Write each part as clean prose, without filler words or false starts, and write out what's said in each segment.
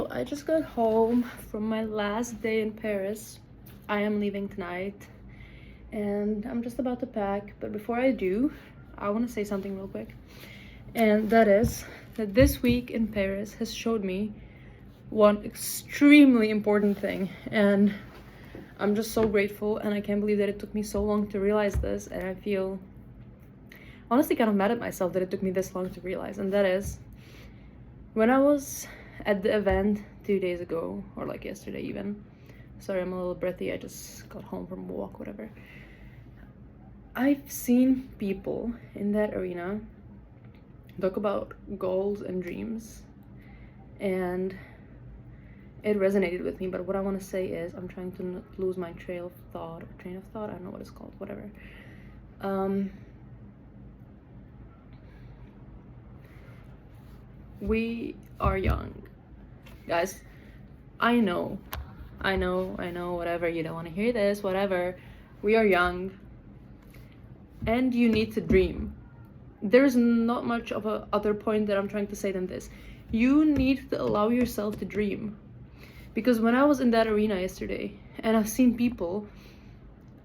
So I just got home from my last day in Paris. I am leaving tonight and I'm just about to pack, but before I do, I want to say something real quick. And that is that this week in Paris has showed me one extremely important thing, and I'm just so grateful, and I can't believe that it took me so long to realize this, and I feel honestly kind of mad at myself that it took me this long to realize. And that is, when I was at the event 2 days ago, or like yesterday even, sorry I'm a little breathy, I just got home from a walk, whatever, I've seen people in that arena talk about goals and dreams, and it resonated with me. But what I want to say is, I'm trying to not lose my train of thought, I don't know what it's called, whatever. We are young, guys. I know, whatever, you don't want to hear this, whatever. We are young, and you need to dream. There's not much of a other point that I'm trying to say than this. You need to allow yourself to dream. Because when I was in that arena yesterday, and I've seen people,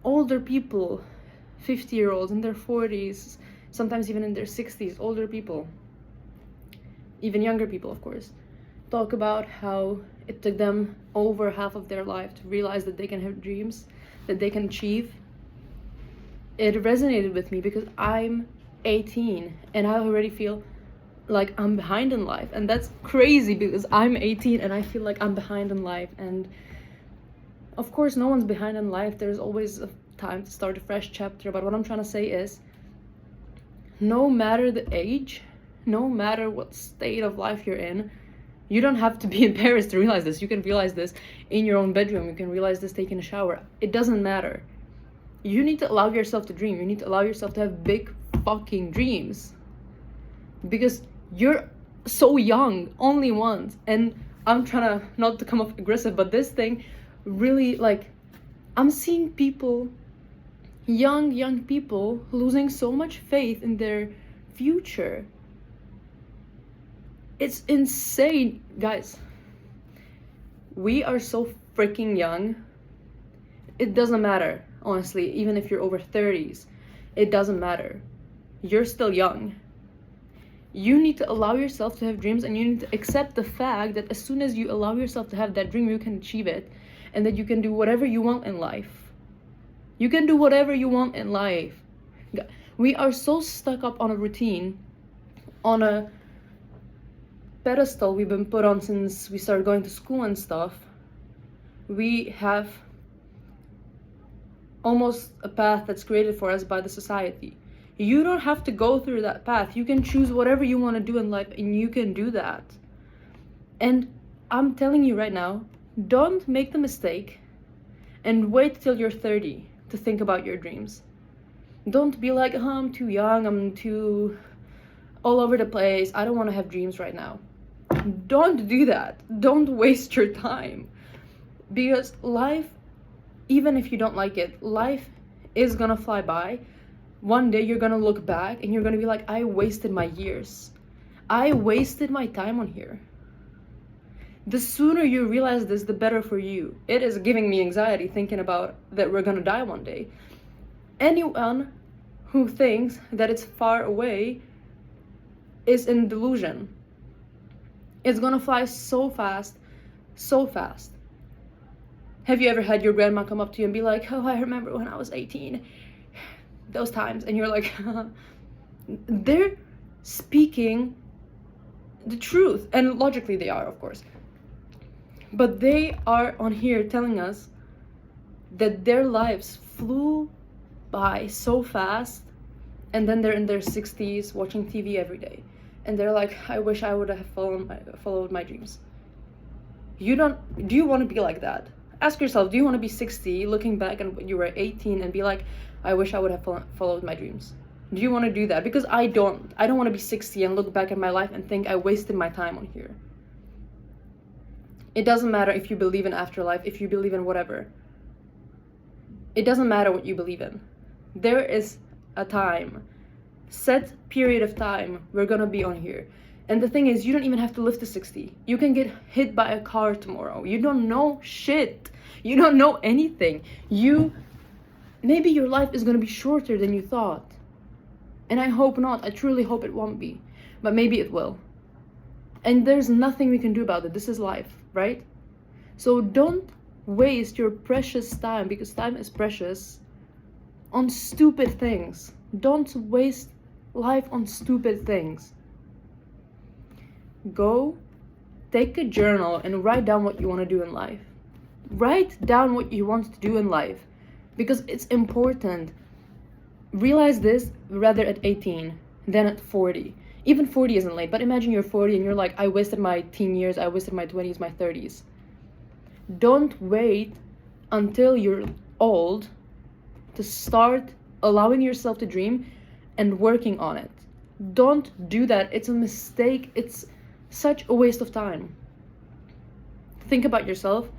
older people, 50-year-olds in their 40s, sometimes even in their 60s, older people, even younger people, of course, talk about how it took them over half of their life to realize that they can have dreams, that they can achieve. It resonated with me because I'm 18 and I already feel like I'm behind in life, and that's crazy because I'm 18 and I feel like I'm behind in life. And of course no one's behind in life, there's always a time to start a fresh chapter. But what I'm trying to say is, no matter the age, no matter what state of life you're in, you don't have to be in Paris to realize this. You can realize this in your own bedroom, you can realize this taking a shower. It doesn't matter. You need to allow yourself to dream. You need to allow yourself to have big fucking dreams, because you're so young, only once. And I'm trying to not to come off aggressive, but this thing really, like, I'm seeing people, young people, losing so much faith in their future. It's insane, guys. We are so freaking young. It doesn't matter, honestly, even if you're over 30s, it doesn't matter. You're still young. You need to allow yourself to have dreams, and you need to accept the fact that as soon as you allow yourself to have that dream, you can achieve it, and that you can do whatever you want in life. You can do whatever you want in life. We are so stuck up on a routine, on a pedestal we've been put on since we started going to school and stuff. We have almost a path that's created for us by the society. You don't have to go through that path. You can choose whatever you want to do in life, and you can do that. And I'm telling you right now, don't make the mistake and wait till you're 30 to think about your dreams. Don't be like, oh, I'm too young, I'm too all over the place, I don't want to have dreams right now. Don't do that. Don't waste your time. Because life, even if you don't like it, life is gonna fly by. One day you're gonna look back and you're gonna be like, I wasted my years. I wasted my time on here. The sooner you realize this, the better for you. It is giving me anxiety thinking about that we're gonna die one day. Anyone who thinks that it's far away is in delusion. It's gonna fly so fast, so fast. Have you ever had your grandma come up to you and be like, oh, I remember when I was 18, those times, and you're like, they're speaking the truth, and logically they are, of course, but they are on here telling us that their lives flew by so fast, and then they're in their 60s watching TV every day, and they're like, I wish I would have followed my dreams. Do you want to be like that? Ask yourself, do you want to be 60 looking back and when you were 18 and be like, I wish I would have followed my dreams? Do you want to do that? Because I don't want to be 60 and look back at my life and think I wasted my time on here. It doesn't matter if you believe in afterlife, if you believe in whatever. It doesn't matter what you believe in. There is a time, set period of time we're gonna be on here. And the thing is, you don't even have to live to 60. You can get hit by a car tomorrow. You don't know shit. You don't know anything. Maybe your life is gonna be shorter than you thought. And I hope not. I truly hope it won't be. But maybe it will. And there's nothing we can do about it. This is life, right? So don't waste your precious time, because time is precious, on stupid things. Don't waste life on stupid things. Go take a journal and write down what you want to do in life. Write down what you want to do in life, because it's important. Realize this rather at 18 than at 40. Even 40 isn't late, but imagine you're 40 and you're like, I wasted my teen years, I wasted my 20s, my 30s. Don't wait until you're old to start allowing yourself to dream and working on it. Don't do that. It's a mistake. It's such a waste of time. Think about yourself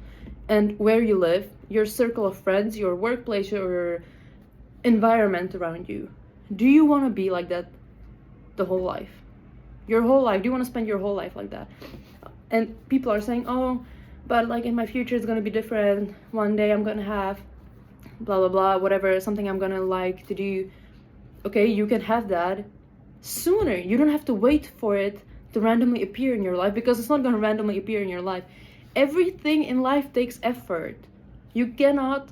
and where you live, your circle of friends, your workplace, your environment around you. Do you want to be like that the whole life? Your whole life? Do you want to spend your whole life like that? And people are saying, oh, but like in my future it's going to be different. One day I'm going to have blah, blah, blah, whatever, something I'm going to like to do. Okay, you can have that sooner. You don't have to wait for it to randomly appear in your life, because it's not going to randomly appear in your life. Everything in life takes effort. You cannot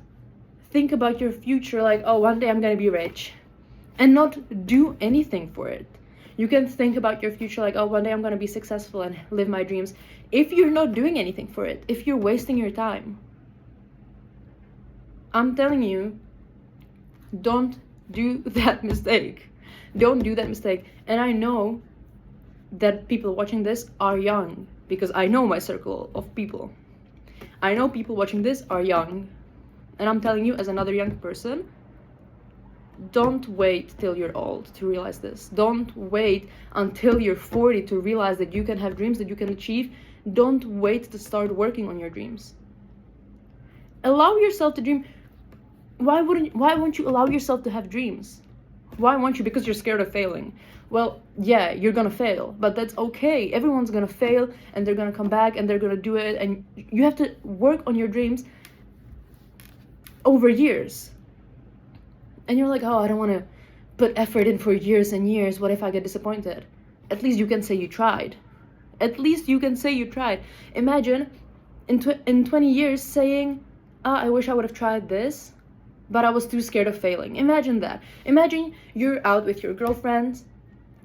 think about your future like, oh, one day I'm going to be rich, and not do anything for it. You can think about your future like, oh, one day I'm going to be successful and live my dreams, if you're not doing anything for it, if you're wasting your time. I'm telling you, don't do that mistake. Don't do that mistake. And I know that people watching this are young, because I know my circle of people. I know people watching this are young. And I'm telling you, as another young person, don't wait till you're old to realize this. Don't wait until you're 40 to realize that you can have dreams that you can achieve. Don't wait to start working on your dreams. Allow yourself to dream. Why won't you allow yourself to have dreams? Why won't you? Because you're scared of failing. Well, yeah, you're gonna fail, but that's okay. Everyone's gonna fail, and they're gonna come back, and they're gonna do it, and you have to work on your dreams over years. And you're like, oh, I don't want to put effort in for years and years. What if I get disappointed? At least you can say you tried. At least you can say you tried. Imagine in 20 years saying, I wish I would have tried this, but I was too scared of failing. Imagine that. Imagine you're out with your girlfriends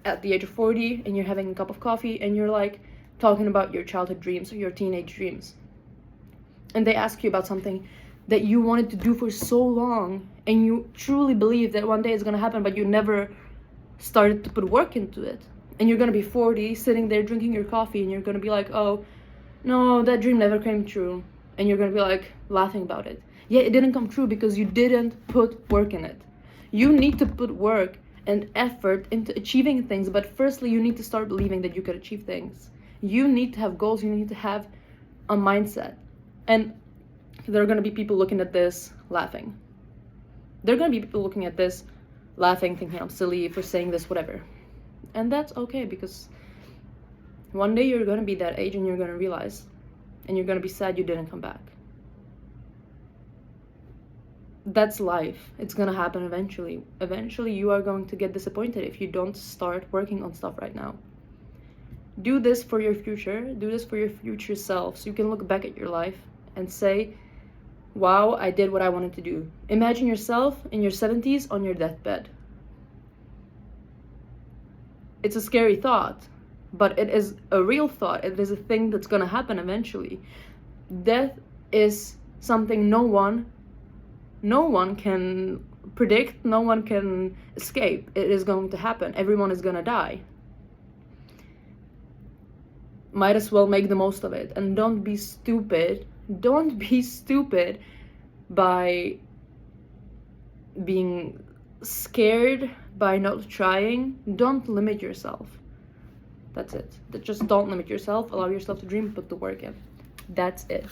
at the age of 40, and you're having a cup of coffee, and you're like talking about your childhood dreams or your teenage dreams. And they ask you about something that you wanted to do for so long, and you truly believe that one day it's going to happen, but you never started to put work into it. And you're going to be 40, sitting there drinking your coffee, and you're going to be like, oh, no, that dream never came true. And you're going to be like laughing about it. Yeah, it didn't come true because you didn't put work in it. You need to put work and effort into achieving things, but firstly, you need to start believing that you can achieve things. You need to have goals. You need to have a mindset. And there are going to be people looking at this laughing. There are going to be people looking at this laughing, thinking I'm silly for saying this, whatever. And that's okay, because one day you're going to be that age and you're going to realize, and you're going to be sad you didn't come back. That's life. It's going to happen eventually. Eventually you are going to get disappointed if you don't start working on stuff right now. Do this for your future. Do this for your future self, so you can look back at your life and say, wow, I did what I wanted to do. Imagine yourself in your 70s on your deathbed. It's a scary thought, but it is a real thought. It is a thing that's going to happen eventually. Death is something no one can predict, no one can escape. It is going to happen. Everyone is going to die. Might as well make the most of it, and don't be stupid. Don't be stupid by being scared, by not trying. Don't limit yourself. That's it. Just don't limit yourself. Allow yourself to dream, put the work in. That's it.